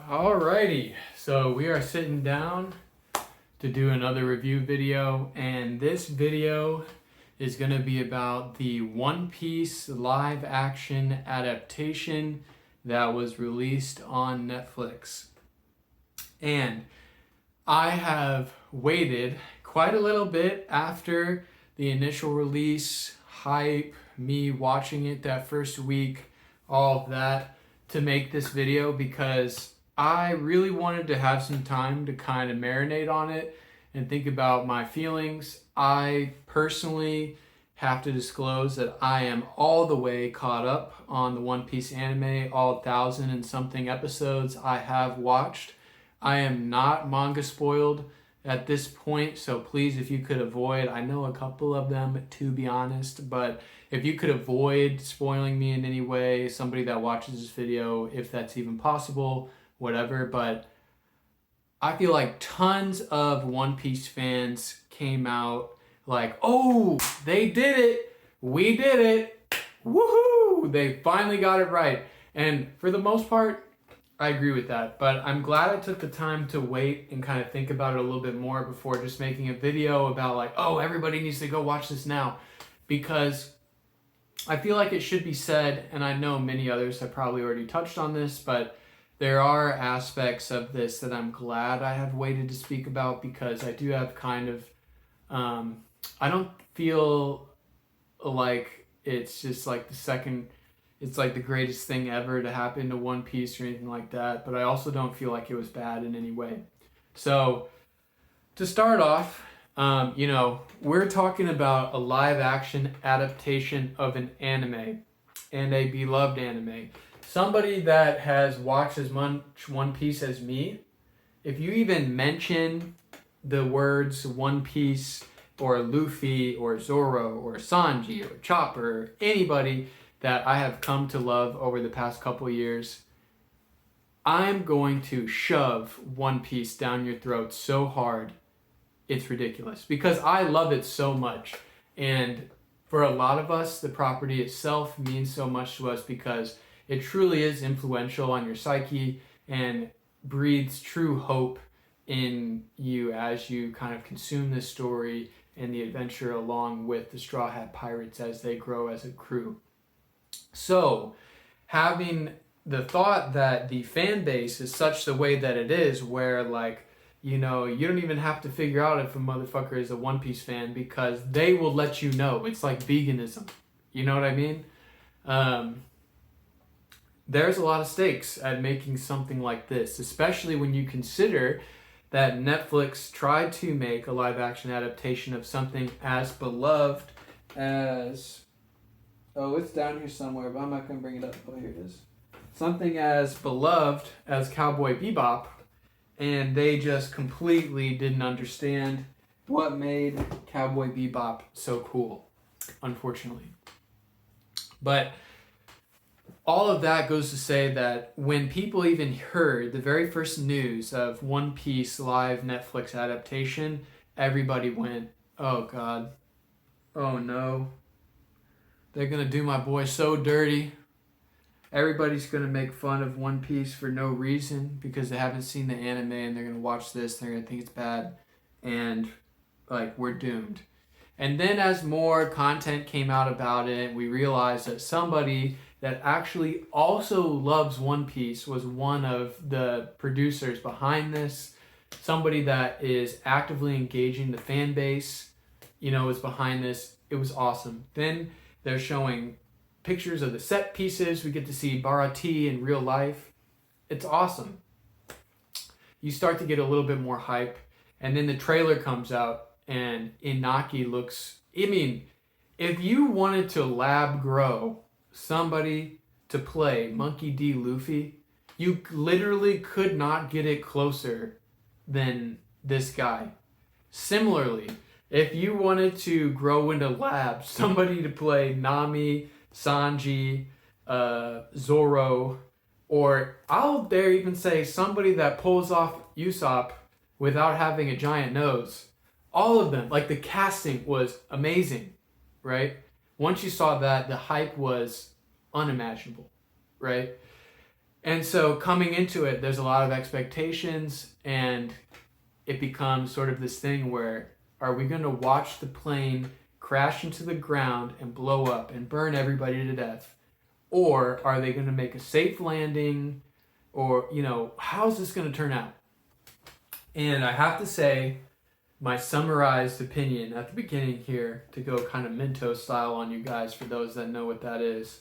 Alrighty, so we are sitting down to do another review video, and this video is going to be about the One Piece live action adaptation that was released on Netflix. And I have waited quite a little bit after the initial release, hype, me watching it that first week, all of that, to make this video because I really wanted to have some time to kind of marinate on it and think about my feelings. I personally have to disclose that I am all the way caught up on the One Piece anime, all 1,000 and something episodes I have watched. I am not manga spoiled at this point, so please, if you could avoid, I know a couple of them to be honest, but if you could avoid spoiling me in any way, somebody that watches this video, if that's even possible, whatever. But I feel like tons of One Piece fans came out like, oh, they did it, we did it, woohoo, they finally got it right. And for the most part, I agree with that, but I'm glad I took the time to wait and kind of think about it a little bit more before just making a video about like, oh, everybody needs to go watch this now, because I feel like it should be said, and I know many others have probably already touched on this, but there are aspects of this that I'm glad I have waited to speak about, because I do have kind of, I don't feel like it's just like it's like the greatest thing ever to happen to One Piece or anything like that, but I also don't feel like it was bad in any way. So to start off, we're talking about a live action adaptation of an anime, and a beloved anime. Somebody that has watched as much One Piece as me, if you even mention the words One Piece or Luffy or Zoro or Sanji or Chopper, anybody that I have come to love over the past couple years, I'm going to shove One Piece down your throat so hard, it's ridiculous, because I love it so much. And for a lot of us, the property itself means so much to us because it truly is influential on your psyche and breathes true hope in you as you kind of consume this story and the adventure along with the Straw Hat Pirates as they grow as a crew. So, having the thought that the fan base is such the way that it is, where like, you don't even have to figure out if a motherfucker is a One Piece fan because they will let you know. It's like veganism. You know what I mean? There's a lot of stakes at making something like this, especially when you consider that Netflix tried to make a live action adaptation of something as beloved as... Oh, it's down here somewhere, but I'm not going to bring it up. Oh, here it is. Something as beloved as Cowboy Bebop, and they just completely didn't understand what made Cowboy Bebop so cool, unfortunately. But all of that goes to say that when people even heard the very first news of One Piece live Netflix adaptation, everybody went, oh God, oh no. They're going to do my boy so dirty. Everybody's going to make fun of One Piece for no reason because they haven't seen the anime, and they're going to watch this and they're going to think it's bad. And, like, we're doomed. And then as more content came out about it, we realized that somebody that actually also loves One Piece was one of the producers behind this. Somebody that is actively engaging the fan base, is behind this. It was awesome. Then they're showing pictures of the set pieces. We get to see Barati in real life. It's awesome. You start to get a little bit more hype. And then the trailer comes out and Inaki looks... if you wanted to lab grow somebody to play Monkey D. Luffy, you literally could not get it closer than this guy. Similarly, if you wanted to grow into lab somebody to play Nami, Sanji, Zoro, or I'll dare even say somebody that pulls off Usopp without having a giant nose, all of them, like the casting was amazing, right? Once you saw that, the hype was unimaginable, right? And so coming into it, there's a lot of expectations, and it becomes sort of this thing where, are we going to watch the plane crash into the ground and blow up and burn everybody to death? Or are they going to make a safe landing? Or, how's this going to turn out? And I have to say, my summarized opinion at the beginning here, to go kind of Minto style on you guys, for those that know what that is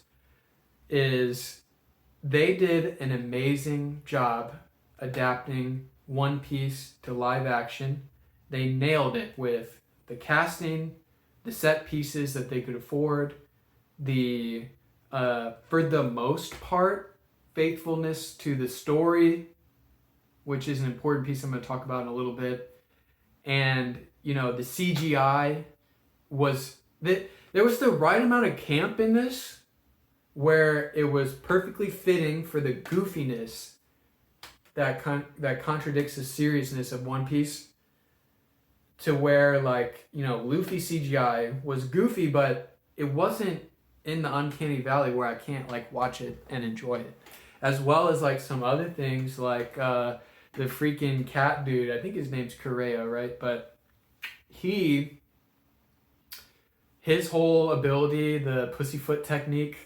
they did an amazing job adapting One Piece to live action. They nailed it with the casting, the set pieces that they could afford, the for the most part, faithfulness to the story, which is an important piece I'm going to talk about in a little bit. And, the CGI was... There was the right amount of camp in this, where it was perfectly fitting for the goofiness that contradicts the seriousness of One Piece, to where, Luffy CGI was goofy, but it wasn't in the uncanny valley where I can't, watch it and enjoy it. As well as, some other things, the freaking cat dude, I think his name's Correa, right? But his whole ability, the pussyfoot technique,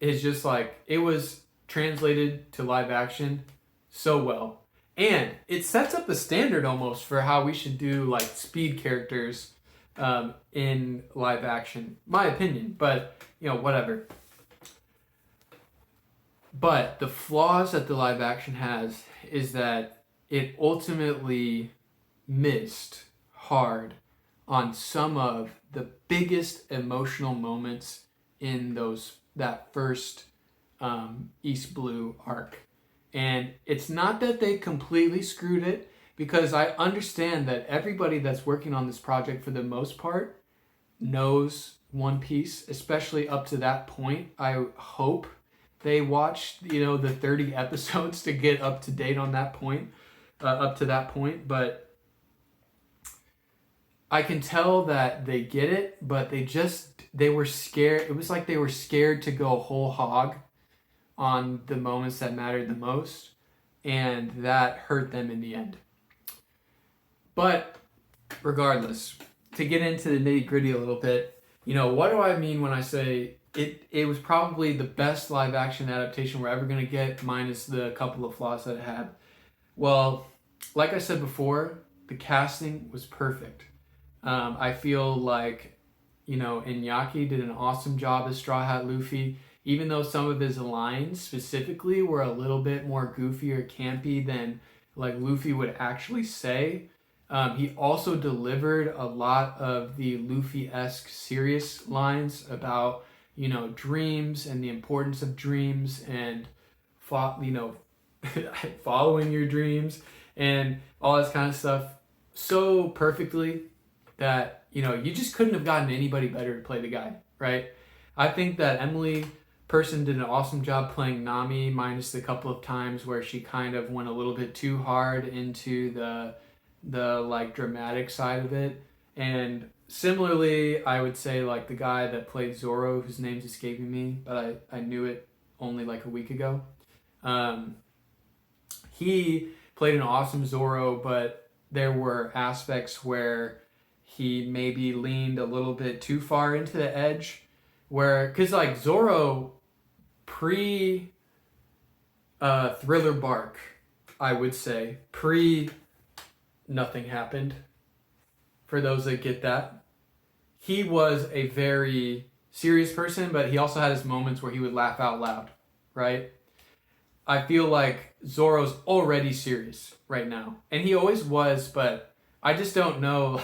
is just it was translated to live action so well. And it sets up the standard almost for how we should do speed characters in live action, my opinion, but whatever. But the flaws that the live action has is that it ultimately missed hard on some of the biggest emotional moments in that first East Blue arc. And it's not that they completely screwed it, because I understand that everybody that's working on this project for the most part knows One Piece, especially up to that point. I hope they watched, the 30 episodes to get up to date on that point, up to that point. But I can tell that they get it, but they were scared. It was like they were scared to go whole hog on the moments that mattered the most, and that hurt them in the end. But regardless, to get into the nitty gritty a little bit, what do I mean when I say it was probably the best live action adaptation we're ever going to get, minus the couple of flaws that it had? Well, like I said before, the casting was perfect. I feel like, Iñaki did an awesome job as Straw Hat Luffy, even though some of his lines specifically were a little bit more goofy or campy than Luffy would actually say. He also delivered a lot of the Luffy-esque serious lines about, dreams and the importance of dreams and, following your dreams and all this kind of stuff so perfectly that, you just couldn't have gotten anybody better to play the guy, right? I think that Emily Person did an awesome job playing Nami, minus the couple of times where she kind of went a little bit too hard into the dramatic side of it. And similarly, I would say the guy that played Zoro, whose name's escaping me, but I knew it only a week ago. He played an awesome Zoro, but there were aspects where he maybe leaned a little bit too far into the edge, because Zoro pre Thriller Bark, I would say, pre Nothing Happened, for those that get that, he was a very serious person, but he also had his moments where he would laugh out loud, right? I feel like Zoro's already serious right now, and he always was, but I just don't know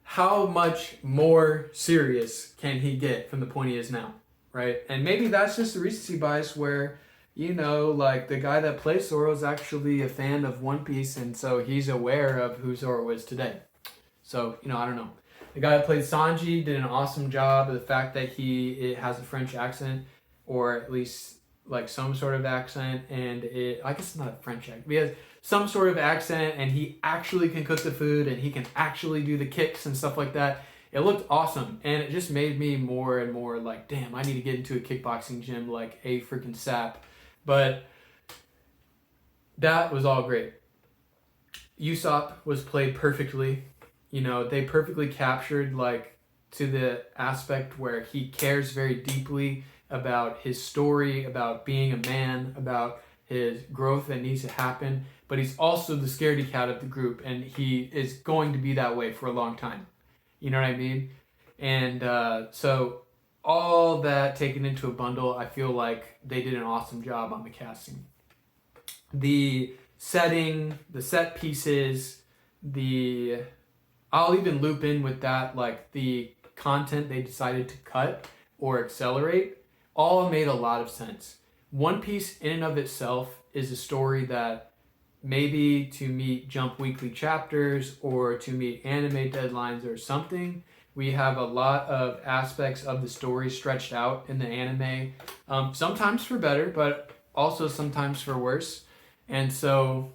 how much more serious can he get from the point he is now, right? And maybe that's just the recency bias where, the guy that plays Zoro is actually a fan of One Piece, and so he's aware of who Zoro is today. So, I don't know. The guy that played Sanji did an awesome job. The fact that he has a French accent, or at least some sort of accent, and I guess it's not a French accent. He has some sort of accent, and he actually can cook the food, and he can actually do the kicks and stuff like that. it looked awesome, and it just made me more and more like, damn, I need to get into a kickboxing gym like a freaking sap. But that was all great. Usopp was played perfectly. You know, they perfectly captured like to the aspect where he cares very deeply about his story, about being a man, about his growth that needs to happen, but he's also the scaredy cat of the group, and he is going to be that way for a long time. You know what I mean? And so all that taken into a bundle, I feel like they did an awesome job on the casting. The setting, the set pieces, I'll even loop in with that, like the content they decided to cut or accelerate, all made a lot of sense. One Piece in and of itself is a story that maybe to meet Jump Weekly chapters or to meet anime deadlines or something, we have a lot of aspects of the story stretched out in the anime, sometimes for better, but also sometimes for worse. And so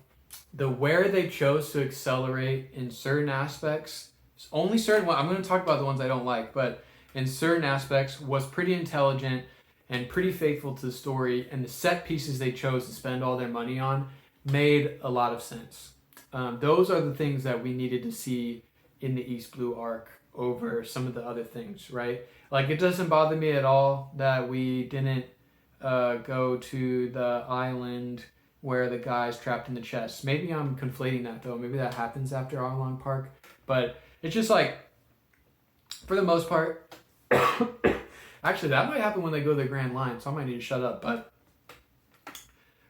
where they chose to accelerate in certain aspects, only certain ones, I'm going to talk about the ones I don't like, but in certain aspects was pretty intelligent and pretty faithful to the story, and the set pieces they chose to spend all their money on made a lot of sense. Those are the things that we needed to see in the East Blue arc over some of the other things, right? Like, it doesn't bother me at all that we didn't go to the island where the guy's trapped in the chest. Maybe I'm conflating that though. Maybe that happens after Arlong Park. But it's just like, for the most part, actually that might happen when they go to the Grand Line, so I might need to shut up. But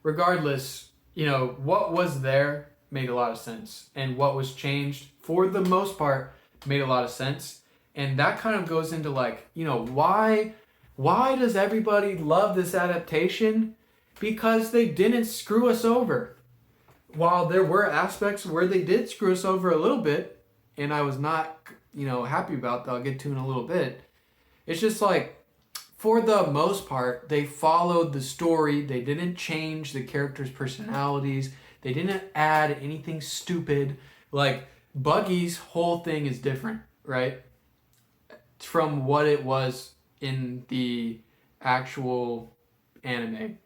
regardless, you know, what was there made a lot of sense. And what was changed, for the most part, made a lot of sense. And that kind of goes into like, you know, why does everybody love this adaptation? Because they didn't screw us over. While there were aspects where they did screw us over a little bit, and I was not, you know, happy about that, I'll get to in a little bit. It's just like, for the most part, they followed the story. They didn't change the characters' personalities. They didn't add anything stupid. Like, Buggy's whole thing is different, right? From what it was in the actual anime.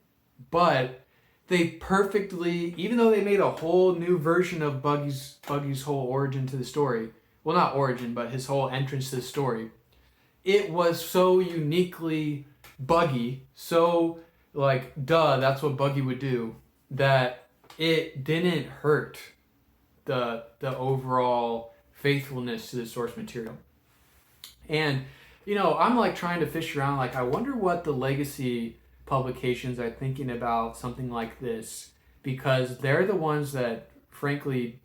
But they perfectly, even though they made a whole new version of Buggy's whole origin to the story, well, not origin, but his whole entrance to the story, it was so uniquely Buggy, so like, duh, that's what Buggy would do, that it didn't hurt the overall faithfulness to the source material. And, you know, I'm like trying to fish around, like, I wonder what the legacy publications are thinking about something like this, because they're the ones that frankly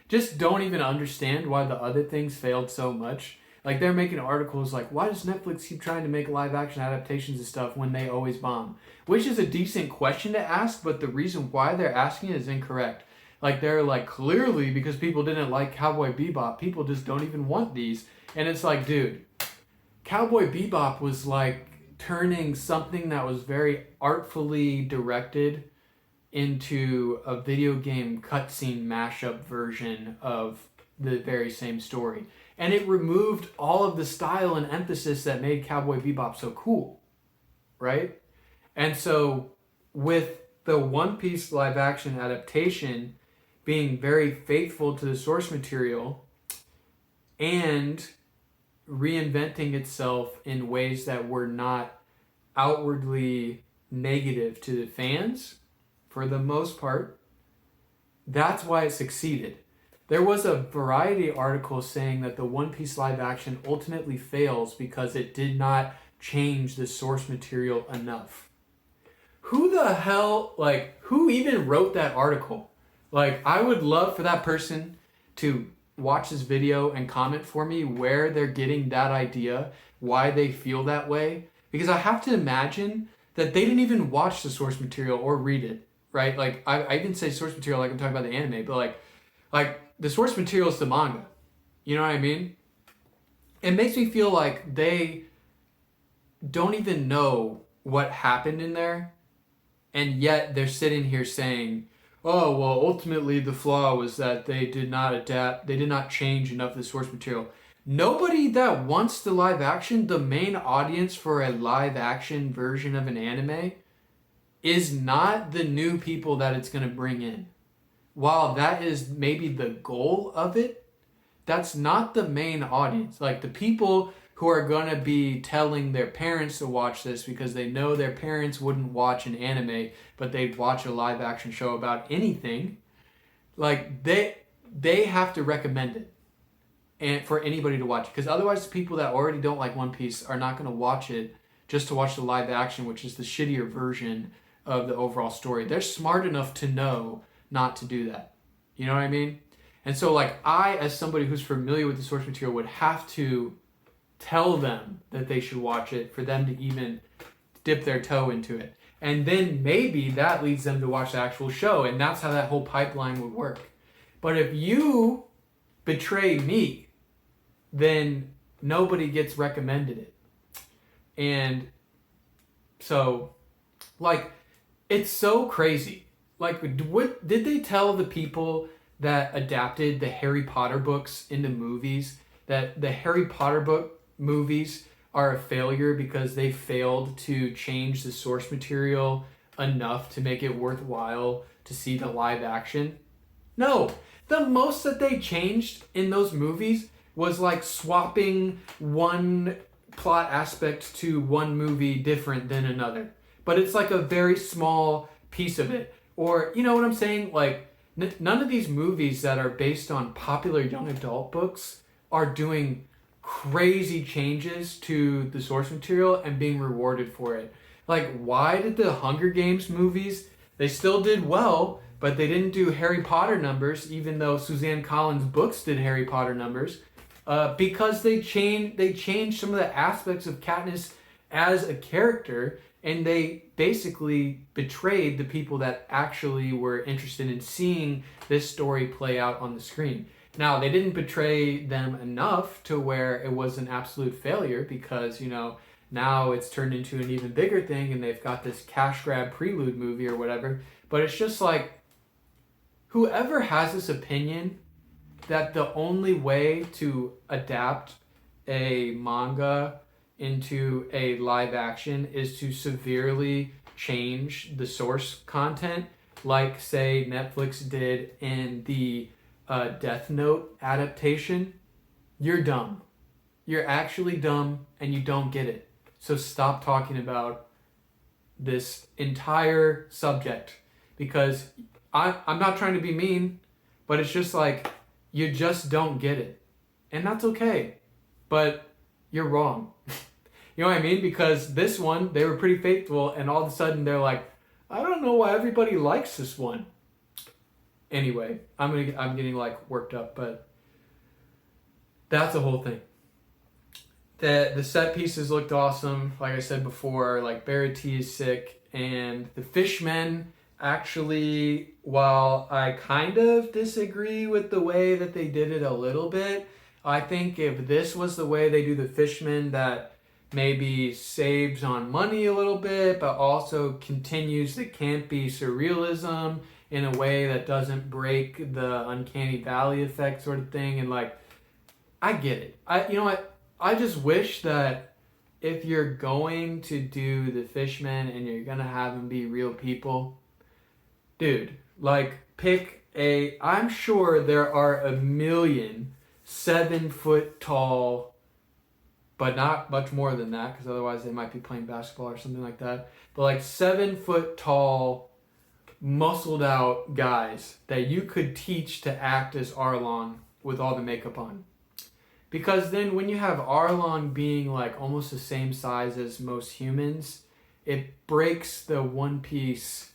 just don't even understand why the other things failed so much. Like, they're making articles like, why does Netflix keep trying to make live action adaptations and stuff when they always bomb? Which is a decent question to ask, but the reason why they're asking it is incorrect. Like, they're like, clearly because people didn't like Cowboy Bebop, people just don't even want these. And it's like, dude, Cowboy Bebop was like turning something that was very artfully directed into a video game cutscene mashup version of the very same story. And it removed all of the style and emphasis that made Cowboy Bebop so cool, right? And so with the One Piece live action adaptation being very faithful to the source material and reinventing itself in ways that were not outwardly negative to the fans, for the most part, that's why it succeeded. There was a Variety article saying that the One Piece live action ultimately fails because it did not change the source material enough. Who the hell, like, who even wrote that article? Like, I would love for that person to watch this video and comment for me where they're getting that idea, why they feel that way. Because I have to imagine that they didn't even watch the source material or read it, right? Like, I even say source material like I'm talking about the anime, but like the source material is the manga. You know what I mean? It makes me feel like they don't even know what happened in there, and yet they're sitting here saying, oh, well, ultimately the flaw was that they did not adapt, they did not change enough of the source material. nobody that wants the live action, the main audience for a live action version of an anime is not the new people that it's going to bring in. While that is maybe the goal of it, that's not the main audience. Like the people who are going to be telling their parents to watch this because they know their parents wouldn't watch an anime, but they'd watch a live action show about anything. Like they have to recommend it and for anybody to watch, because otherwise the people that already don't like One Piece are not going to watch it just to watch the live action, which is the shittier version of the overall story. They're smart enough to know not to do that. You know what I mean? And so like I, as somebody who's familiar with the source material, would have to tell them that they should watch it for them to even dip their toe into it. And then maybe that leads them to watch the actual show, and that's how that whole pipeline would work. But if you betray me, then nobody gets recommended it. And so, like, it's so crazy. Like, what did they tell the people that adapted the Harry Potter books into movies that the Harry Potter movies are a failure because they failed to change the source material enough to make it worthwhile to see the live action? No. The most that they changed in those movies was like swapping one plot aspect to one movie different than another. But it's like a very small piece of it. Or, you know what I'm saying? Like, none of these movies that are based on popular young adult books are doing crazy changes to the source material and being rewarded for it. Like, why did the Hunger Games movies, they still did well, but they didn't do Harry Potter numbers, even though Suzanne Collins' books did Harry Potter numbers, because they changed some of the aspects of Katniss as a character, and they basically betrayed the people that actually were interested in seeing this story play out on the screen. Now, they didn't betray them enough to where it was an absolute failure, because, you know, now it's turned into an even bigger thing and they've got this cash grab prelude movie or whatever. But it's just like, whoever has this opinion that the only way to adapt a manga into a live action is to severely change the source content, like, say, Netflix did in the Death Note adaptation, you're dumb. You're actually dumb and you don't get it. So stop talking about this entire subject, because I'm not trying to be mean, but it's just like, you just don't get it. And that's okay. But you're wrong. You know what I mean? Because this one, they were pretty faithful, and all of a sudden they're like, I don't know why everybody likes this one. Anyway, I'm getting like worked up, but that's the whole thing. The set pieces looked awesome. Like I said before, like Barity is sick, and the Fishmen, actually, while I kind of disagree with the way that they did it a little bit, I think if this was the way they do the Fishmen, that maybe saves on money a little bit, but also continues the campy surrealism in a way that doesn't break the uncanny valley effect sort of thing. And like, I get it. You know what? I just wish that if you're going to do the Fishmen and you're gonna have them be real people, dude, like, I'm sure there are a million 7-foot tall, but not much more than that, because otherwise they might be playing basketball or something like that, but like 7-foot tall, muscled out guys that you could teach to act as Arlong with all the makeup on. Because then when you have Arlong being like almost the same size as most humans, it breaks the One Piece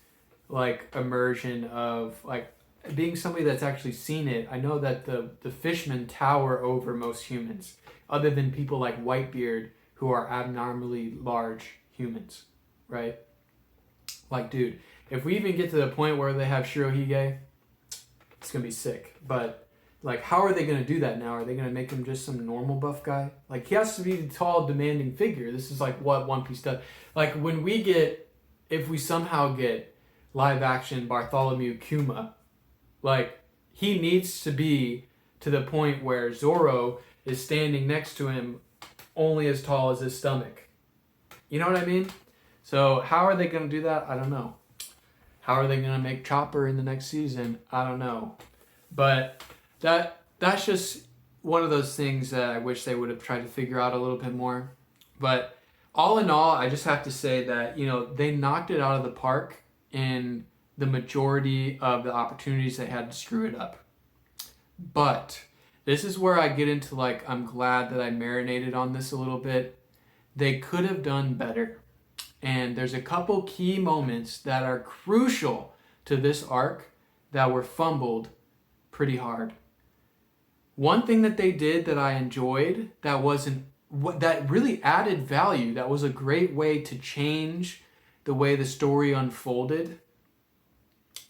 like immersion of like being somebody that's actually seen it. I know that the Fishmen tower over most humans, other than people like Whitebeard, who are abnormally large humans, right? Like, dude, if we even get to the point where they have Shirohige, it's gonna be sick. But like, how are they gonna do that now? Are they gonna make him just some normal buff guy? Like, he has to be the tall, demanding figure. This is like what One Piece does. Like, if we somehow get live action Bartholomew Kuma, like, he needs to be to the point where Zoro is standing next to him only as tall as his stomach. You know what I mean? So how are they going to do that? I don't know. How are they going to make Chopper in the next season? I don't know. But that's just one of those things that I wish they would have tried to figure out a little bit more. But all in all, I just have to say that, they knocked it out of the park in the majority of the opportunities they had to screw it up. But this is where I get into I'm glad that I marinated on this a little bit. They could have done better. And there's a couple key moments that are crucial to this arc that were fumbled pretty hard. One thing that they did that I enjoyed that really added value, that was a great way to change the way the story unfolded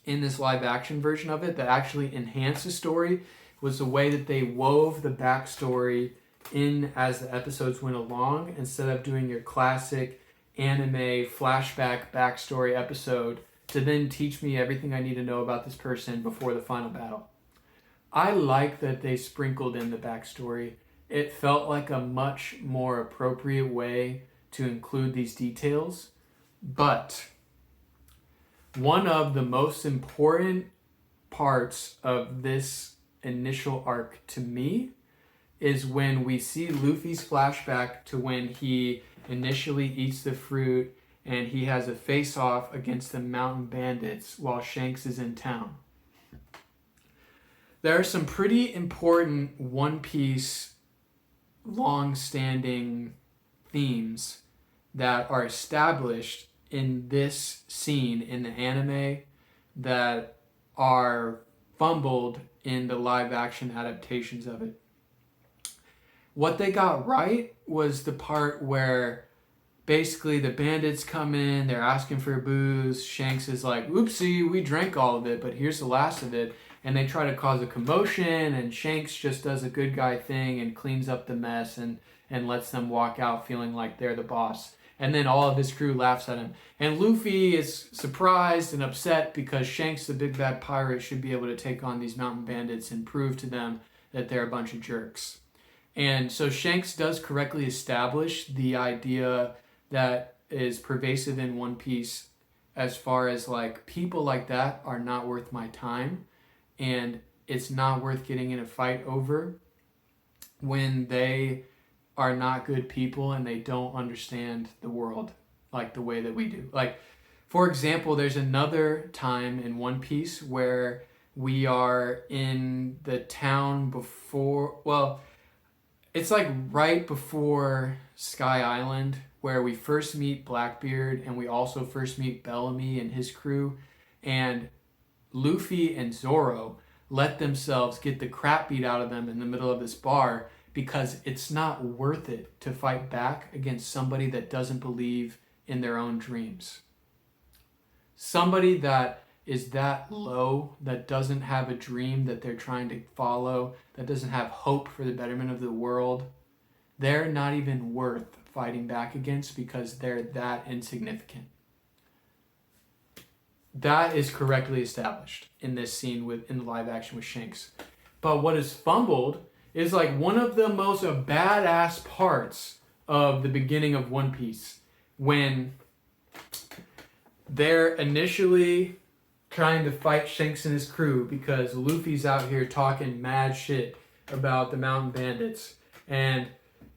in this live action version of it, that actually enhanced the story, was the way that they wove the backstory in as the episodes went along, instead of doing your classic anime flashback backstory episode to then teach me everything I need to know about this person before the final battle. I like that they sprinkled in the backstory. It felt like a much more appropriate way to include these details. But one of the most important parts of this initial arc to me is when we see Luffy's flashback to when he initially eats the fruit and he has a face-off against the mountain bandits while Shanks is in town. There are some pretty important One Piece long-standing themes that are established in this scene in the anime that are fumbled in the live-action adaptations of it. What they got right was the part where basically the bandits come in, they're asking for booze. Shanks is like, oopsie, we drank all of it, but here's the last of it. And they try to cause a commotion, and Shanks just does a good guy thing and cleans up the mess and lets them walk out feeling like they're the boss. And then all of his crew laughs at him. And Luffy is surprised and upset because Shanks, the big bad pirate, should be able to take on these mountain bandits and prove to them that they're a bunch of jerks. And so Shanks does correctly establish the idea that is pervasive in One Piece, as far as people like that are not worth my time, and it's not worth getting in a fight over when they are not good people and they don't understand the world like the way that we do. For example, there's another time in One Piece where we are in the town before, it's right before Sky Island, where we first meet Blackbeard and we also first meet Bellamy and his crew. And Luffy and Zoro let themselves get the crap beat out of them in the middle of this bar because it's not worth it to fight back against somebody that doesn't believe in their own dreams. Somebody that is that low, that doesn't have a dream that they're trying to follow, that doesn't have hope for the betterment of the world, they're not even worth fighting back against because they're that insignificant. That is correctly established in this scene in the live action with Shanks. But what is fumbled is one of the most badass parts of the beginning of One Piece, when they're initially trying to fight Shanks and his crew because Luffy's out here talking mad shit about the mountain bandits, and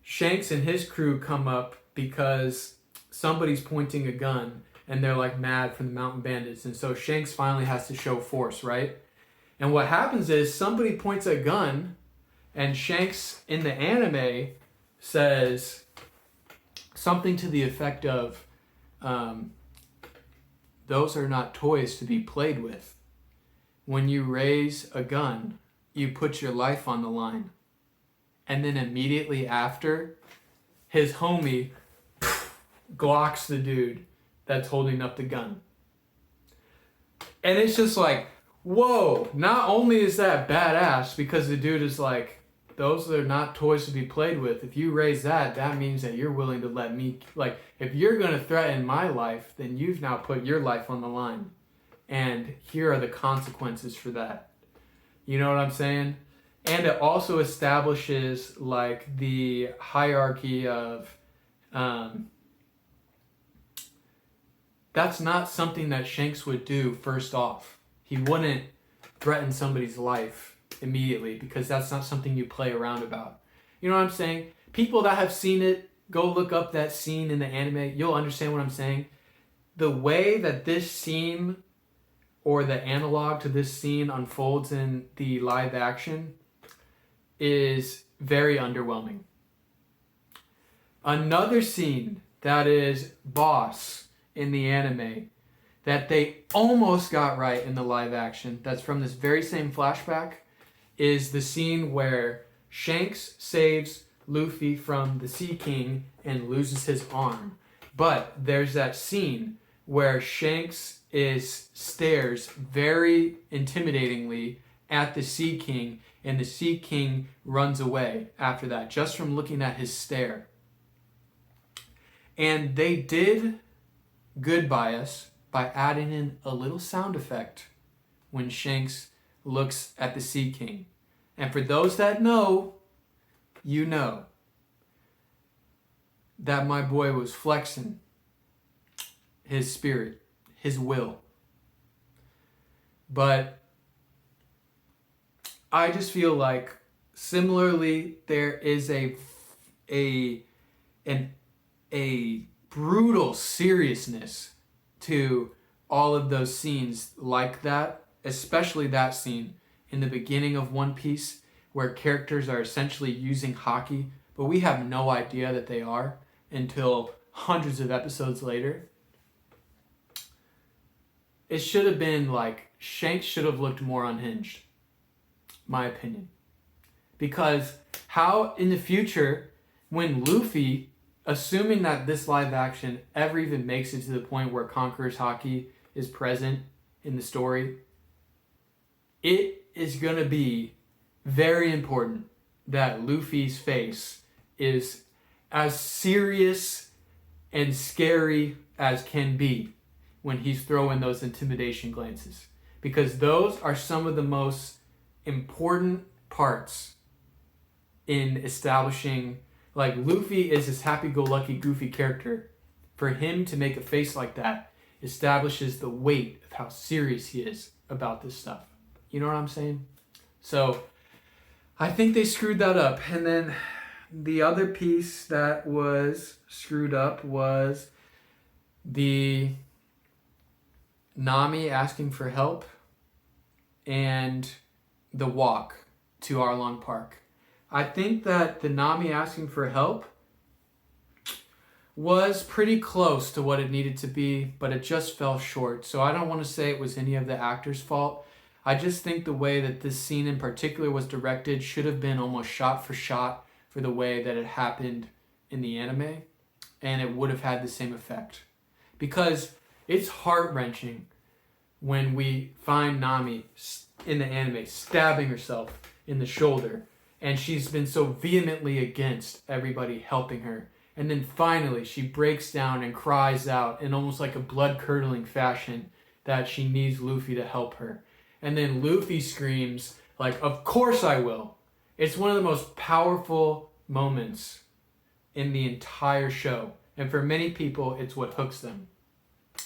Shanks and his crew come up because somebody's pointing a gun and they're mad from the mountain bandits, and so Shanks finally has to show force, right? And what happens is somebody points a gun and Shanks in the anime says something to the effect of, those are not toys to be played with. When you raise a gun, you put your life on the line. And then immediately after, his homie glocks the dude that's holding up the gun. And it's just whoa, not only is that badass because the dude is those are not toys to be played with. If you raise that, that means that you're willing to let me, if you're going to threaten my life, then you've now put your life on the line. And here are the consequences for that. You know what I'm saying? And it also establishes like the hierarchy of that's not something that Shanks would do first off. He wouldn't threaten somebody's life immediately because that's not something you play around about. You know what I'm saying? People that have seen it, go look up that scene in the anime. You'll understand what I'm saying. The way that this scene or the analog to this scene unfolds in the live action is very underwhelming. Another scene that is boss in the anime that they almost got right in the live action, that's from this very same flashback, is the scene where Shanks saves Luffy from the Sea King and loses his arm. But there's that scene where Shanks stares very intimidatingly at the Sea King, and the Sea King runs away after that, just from looking at his stare. And they did good by us by adding in a little sound effect when Shanks looks at the Sea King. And for those that know, you know that my boy was flexing his spirit, his will. But I just feel like similarly there is a brutal seriousness to all of those scenes like that, especially that scene in the beginning of One Piece where characters are essentially using haki, but we have no idea that they are until hundreds of episodes later. It should have been like, Shanks should have looked more unhinged, my opinion. Because how in the future, when Luffy, assuming that this live action ever even makes it to the point where Conqueror's haki is present in the story, it is going to be very important that Luffy's face is as serious and scary as can be when he's throwing those intimidation glances. Because those are some of the most important parts in establishing, like, Luffy is this happy-go-lucky, goofy character. For him to make a face like that establishes the weight of how serious he is about this stuff. You know what I'm saying? So I think they screwed that up. And then the other piece that was screwed up was the Nami asking for help and the walk to Arlong Park. I think that the Nami asking for help was pretty close to what it needed to be, but it just fell short. So I don't want to say it was any of the actors' fault. I just think the way that this scene in particular was directed should have been almost shot for shot for the way that it happened in the anime, and it would have had the same effect. Because it's heart-wrenching when we find Nami in the anime stabbing herself in the shoulder, and she's been so vehemently against everybody helping her. And then finally she breaks down and cries out in almost like a blood-curdling fashion that she needs Luffy to help her. And then Luffy screams, like, "Of course I will." It's one of the most powerful moments in the entire show. And for many people, it's what hooks them.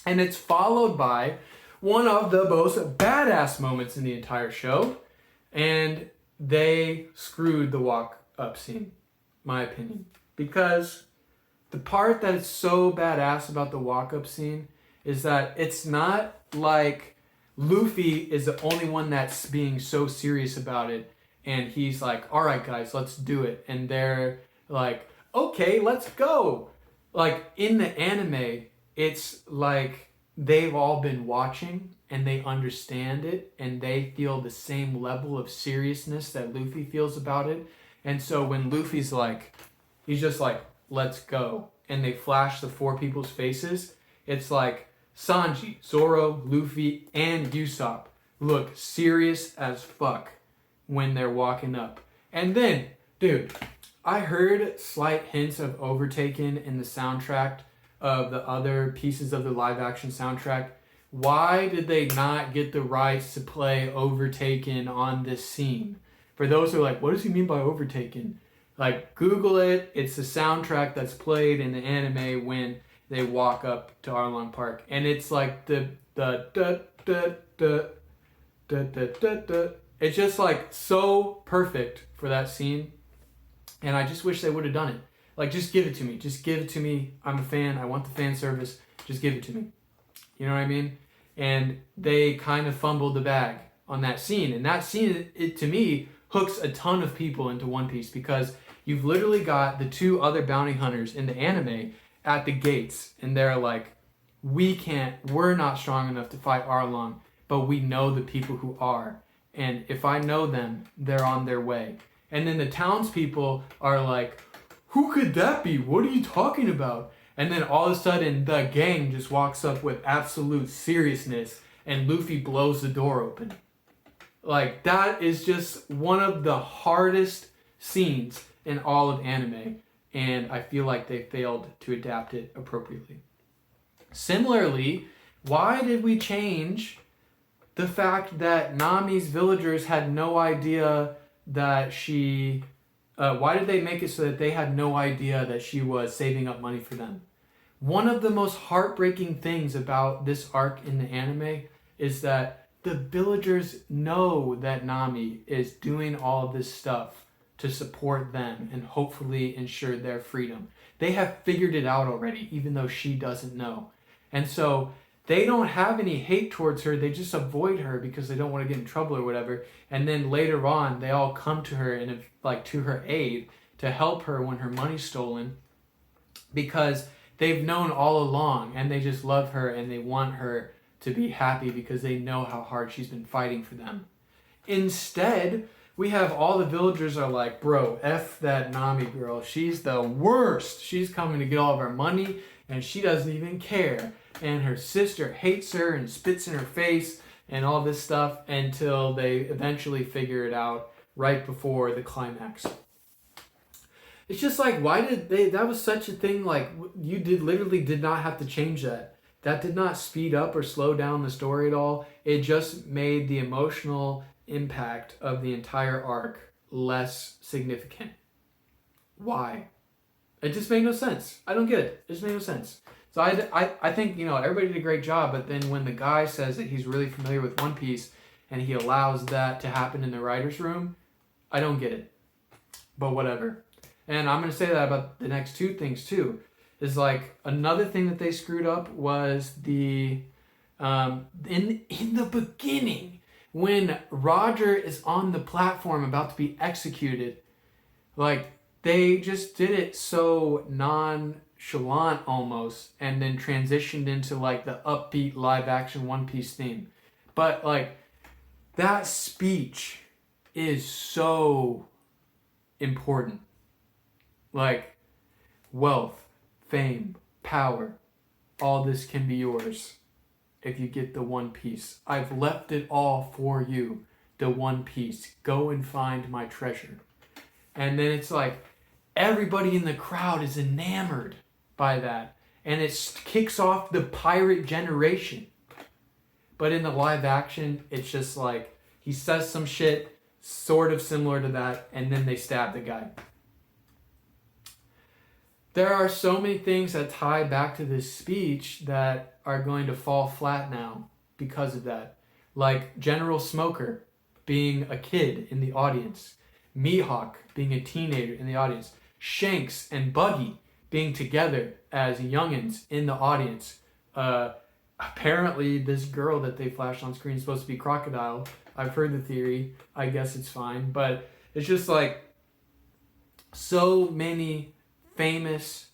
And it's followed by one of the most badass moments in the entire show. And they screwed the walk-up scene, my opinion. Because the part that is so badass about the walk-up scene is that it's not like Luffy is the only one that's being so serious about it. And he's like, "All right, guys, let's do it." And they're like, "Okay, let's go." Like, in the anime, it's like they've all been watching and they understand it and they feel the same level of seriousness that Luffy feels about it. And so when Luffy's like, he's just like, "Let's go," and they flash the four people's faces, it's like Sanji, Zoro, Luffy, and Usopp look serious as fuck when they're walking up. And then, dude, I heard slight hints of Overtaken in the soundtrack of the other pieces of the live action soundtrack. Why did they not get the rights to play Overtaken on this scene? For those who are like, what does he mean by overtaken? Like, Google it. It's the soundtrack that's played in the anime when they walk up to Arlong Park. And it's like the da da da da da da. It's just like so perfect for that scene. And I just wish they would have done it. Like, just give it to me. Just give it to me. I'm a fan. I want the fan service. Just give it to me. You know what I mean? And they kind of fumbled the bag on that scene. And that scene, it to me, hooks a ton of people into One Piece because you've literally got the two other bounty hunters in the anime at the gates. And they're like, we're not strong enough to fight Arlong, but we know the people who are. And if I know them, they're on their way. And then the townspeople are like, who could that be? What are you talking about? And then all of a sudden, the gang just walks up with absolute seriousness and Luffy blows the door open. Like, that is just one of the hardest scenes in all of anime. And I feel like they failed to adapt it appropriately. Similarly, why did we change the fact that Nami's villagers had no idea that she... why did they make it so that they had no idea that she was saving up money for them? One of the most heartbreaking things about this arc in the anime is that the villagers know that Nami is doing all of this stuff to support them and hopefully ensure their freedom. They have figured it out already, even though she doesn't know. And so they don't have any hate towards her. They just avoid her because they don't want to get in trouble or whatever. And then later on, they all come to her and like to her aid to help her when her money's stolen because they've known all along and they just love her and they want her to be happy because they know how hard she's been fighting for them. Instead, we have all the villagers are like, bro, F that Nami girl. She's the worst. She's coming to get all of our money and she doesn't even care. And her sister hates her and spits in her face and all this stuff until they eventually figure it out right before the climax. It's just like, why did they, that was such a thing, like, you literally did not have to change that. That did not speed up or slow down the story at all. It just made the emotional impact of the entire arc less significant. Why? It just made no sense. I don't get it. It just made no sense. So I think, everybody did a great job, but then when the guy says that he's really familiar with One Piece and he allows that to happen in the writer's room, I don't get it. But whatever. And I'm going to say that about the next two things too. Is like, another thing that they screwed up was the, in the beginning, when Roger is on the platform about to be executed, like, they just did it so nonchalant almost, and then transitioned into like the upbeat live action One Piece theme. But like, that speech is so important. Like, wealth, fame, power, all this can be yours if you get the One Piece. I've left it all for you, the One Piece. Go and find my treasure. And then it's like, everybody in the crowd is enamored by that. And it kicks off the pirate generation. But in the live action, it's just like, he says some shit sort of similar to that, and then they stab the guy. There are so many things that tie back to this speech that are going to fall flat now because of that. Like General Smoker being a kid in the audience. Mihawk being a teenager in the audience. Shanks and Buggy being together as youngins in the audience. Apparently this girl that they flashed on screen is supposed to be Crocodile. I've heard the theory. I guess it's fine. But it's just like, so many famous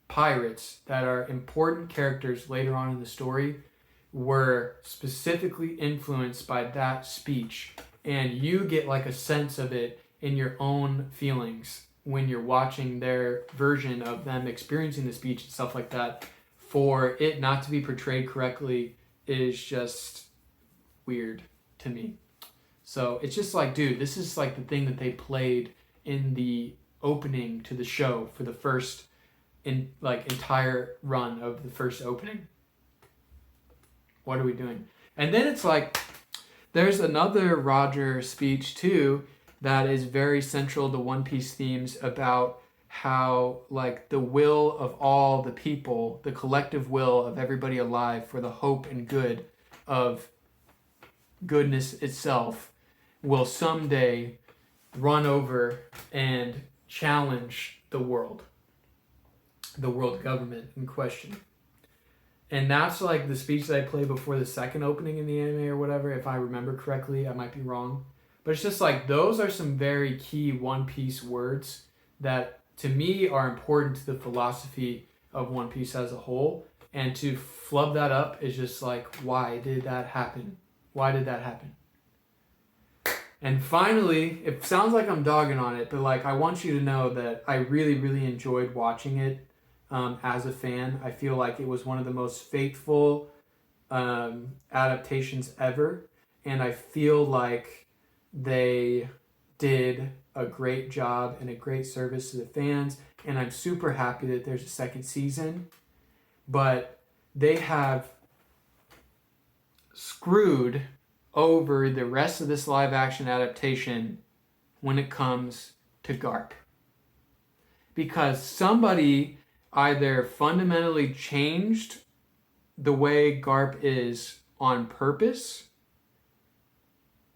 pirates that are important characters later on in the story were specifically influenced by that speech. And you get like a sense of it in your own feelings when you're watching their version of them experiencing the speech and stuff like that. For it not to be portrayed correctly is just weird to me. So it's just like, dude, this is like the thing that they played in the opening to the show for the first entire run of the first opening. What are we doing? And then it's like, there's another Roger speech too that is very central to One Piece themes about how like the will of all the people, the collective will of everybody alive for the hope and good of goodness itself will someday run over and challenge the world government in question. And that's like the speech that I played before the second opening in the anime or whatever, if I remember correctly. I might be wrong. But it's just like those are some very key One Piece words that to me are important to the philosophy of One Piece as a whole. And to flub that up is just like, why did that happen? Why did that happen? And finally, it sounds like I'm dogging on it, but like I want you to know that I really, really enjoyed watching it as a fan. I feel like it was one of the most faithful adaptations ever. And I feel like they did a great job and a great service to the fans. And I'm super happy that there's a second season. But they have screwed over the rest of this live action adaptation when it comes to Garp. Because somebody either fundamentally changed the way Garp is on purpose,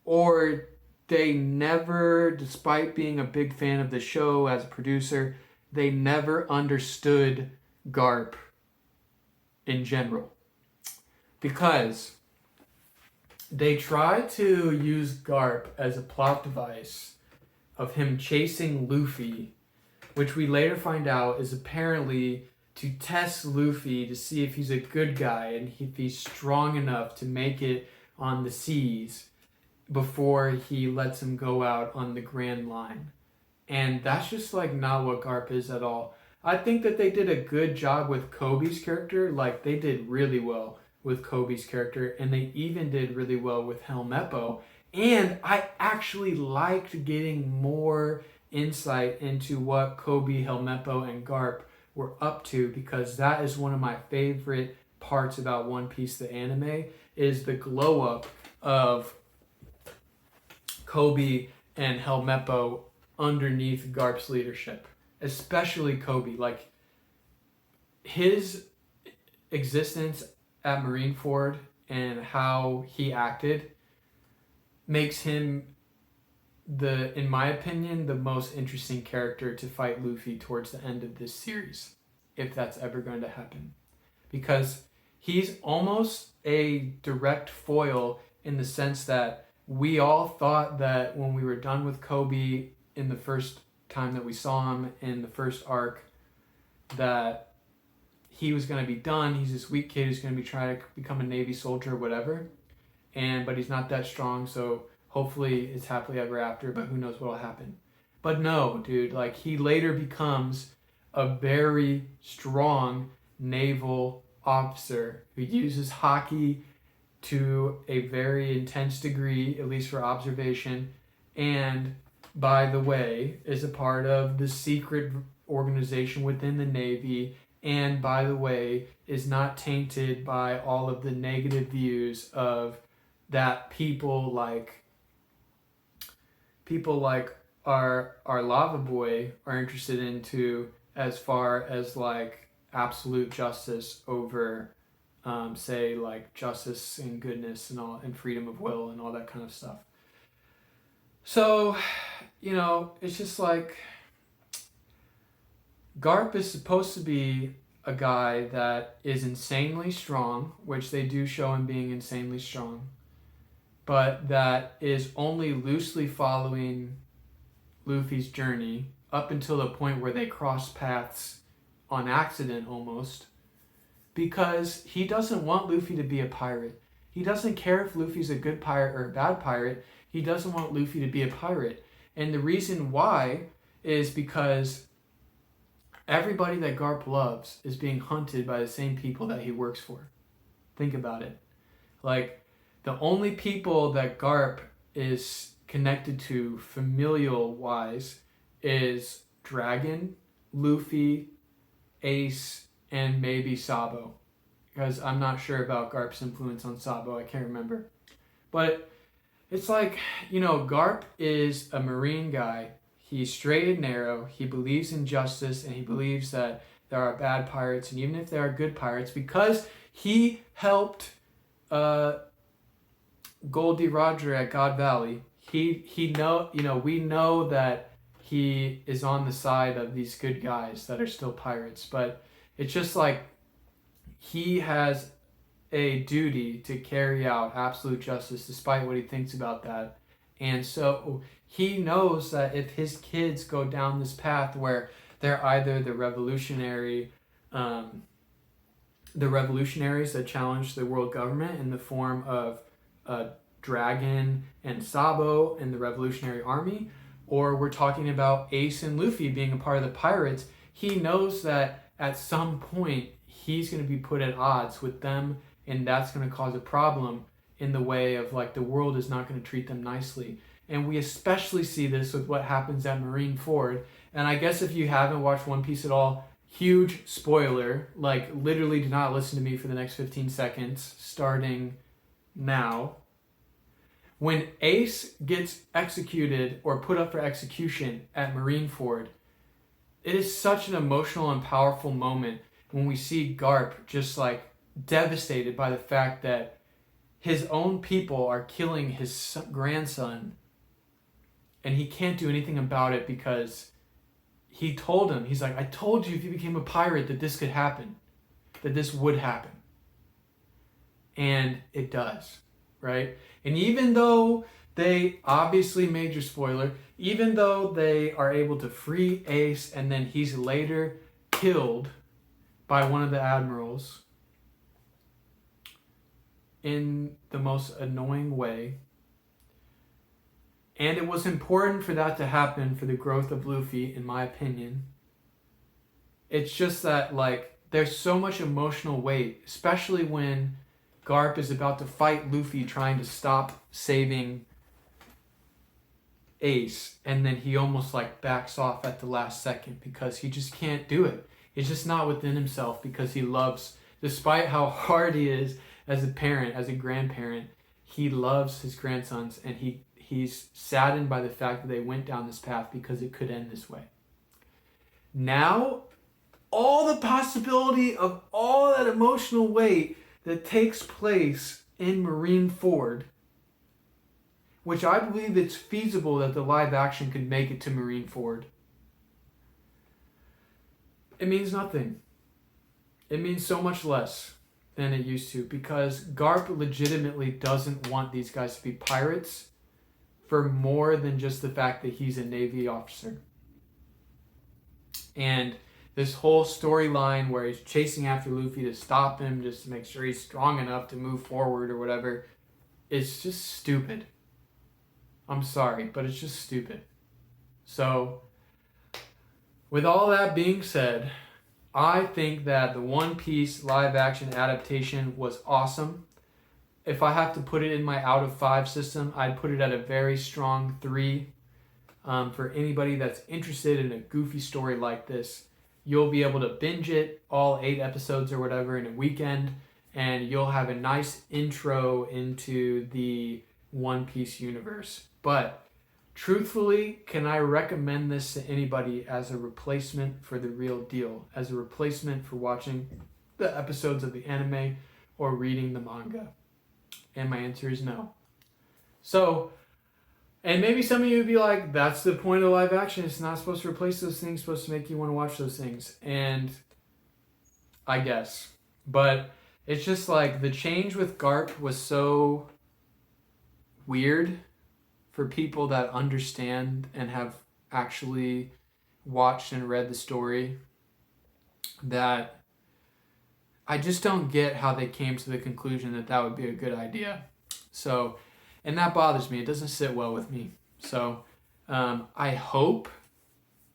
or they never, despite being a big fan of the show as a producer, they never understood Garp in general. Because they tried to use Garp as a plot device of him chasing Luffy, which we later find out is apparently to test Luffy to see if he's a good guy and if he's strong enough to make it on the seas before he lets him go out on the Grand Line. And that's just like not what Garp is at all. I think that they did a good job with Kobe's character. Like they did really well with Kobe's character, and they even did really well with Helmeppo. And I actually liked getting more insight into what Kobe, Helmeppo, and Garp were up to, because that is one of my favorite parts about One Piece, the anime, is the glow up of Kobe and Helmeppo underneath Garp's leadership. Especially Kobe. Like, his existence at Marineford and how he acted makes him in my opinion, the most interesting character to fight Luffy towards the end of this series, if that's ever going to happen. Because he's almost a direct foil in the sense that we all thought that when we were done with Kobe in the first time that we saw him in the first arc, that he was going to be done. He's this weak kid who's going to be trying to become a Navy soldier or whatever. But he's not that strong, so hopefully it's happily ever after, but who knows what will happen. But no, dude, like he later becomes a very strong naval officer who uses hockey to a very intense degree, at least for observation, and by the way, is a part of the secret organization within the Navy, and by the way, is not tainted by all of the negative views of that people like our Lava Boy are interested into, as far as like absolute justice over say like justice and goodness and all, and freedom of will and all that kind of stuff. So, you know, it's just like Garp is supposed to be a guy that is insanely strong, which they do show him being insanely strong, but that is only loosely following Luffy's journey up until the point where they cross paths on accident almost, because he doesn't want Luffy to be a pirate. He doesn't care if Luffy's a good pirate or a bad pirate. He doesn't want Luffy to be a pirate. And the reason why is because everybody that Garp loves is being hunted by the same people that he works for. Think about it. Like, the only people that Garp is connected to familial-wise is Dragon, Luffy, Ace, and maybe Sabo. Because I'm not sure about Garp's influence on Sabo. I can't remember. But It's like, Garp is a Marine guy. He's straight and narrow. He believes in justice, and he believes that there are bad pirates, and even if there are good pirates, because he helped Goldie Roger at God Valley, we know that he is on the side of these good guys that are still pirates. But it's just like he has a duty to carry out absolute justice despite what he thinks about that. And so he knows that if his kids go down this path where they're either the revolutionaries that challenge the world government in the form of Dragon and Sabo and the Revolutionary Army, or we're talking about Ace and Luffy being a part of the pirates, he knows that at some point he's going to be put at odds with them, and that's going to cause a problem in the way of like the world is not going to treat them nicely. And we especially see this with what happens at Marineford. And I guess if you haven't watched One Piece at all, huge spoiler, like literally do not listen to me for the next 15 seconds starting now. When Ace gets executed or put up for execution at Marineford, it is such an emotional and powerful moment when we see Garp just like devastated by the fact that his own people are killing his grandson, and he can't do anything about it because he told him, he's like, I told you if you became a pirate that this could happen, that this would happen. And it does, right? And even though they, obviously major spoiler, even though they are able to free Ace and then he's later killed by one of the admirals in the most annoying way, and it was important for that to happen for the growth of Luffy, in my opinion. It's just that, like, there's so much emotional weight, especially when Garp is about to fight Luffy trying to stop saving Ace, and then he almost like backs off at the last second because he just can't do it. It's just not within himself because he loves, despite how hard he is as a parent, as a grandparent, he loves his grandsons, and he's saddened by the fact that they went down this path because it could end this way. Now, all the possibility of all that emotional weight that takes place in Marineford, which I believe it's feasible that the live action could make it to Marineford, it means nothing. It means so much less than it used to, because Garp legitimately doesn't want these guys to be pirates for more than just the fact that he's a Navy officer. And this whole storyline where he's chasing after Luffy to stop him just to make sure he's strong enough to move forward or whatever, it's just stupid. I'm sorry, but it's just stupid. So, with all that being said, I think that the One Piece live action adaptation was awesome. If I have to put it in my out of 5 system, I'd put it at a very strong 3. For anybody that's interested in a goofy story like this, you'll be able to binge it, all 8 episodes or whatever, in a weekend, and you'll have a nice intro into the One Piece universe. But truthfully, can I recommend this to anybody as a replacement for the real deal? As a replacement for watching the episodes of the anime or reading the manga? And my answer is no. So, and maybe some of you would be like, that's the point of live action. It's not supposed to replace those things. It's supposed to make you want to watch those things. And I guess. But it's just like the change with Garp was so weird for people that understand and have actually watched and read the story, that I just don't get how they came to the conclusion that that would be a good idea. So, and that bothers me. It doesn't sit well with me. So, I hope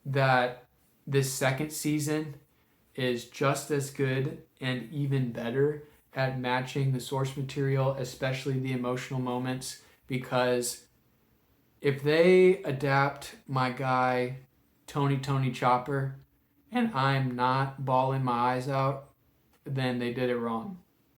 that this second season is just as good and even better at matching the source material, especially the emotional moments, because if they adapt my guy Tony Chopper and I'm not bawling my eyes out, then they did it wrong.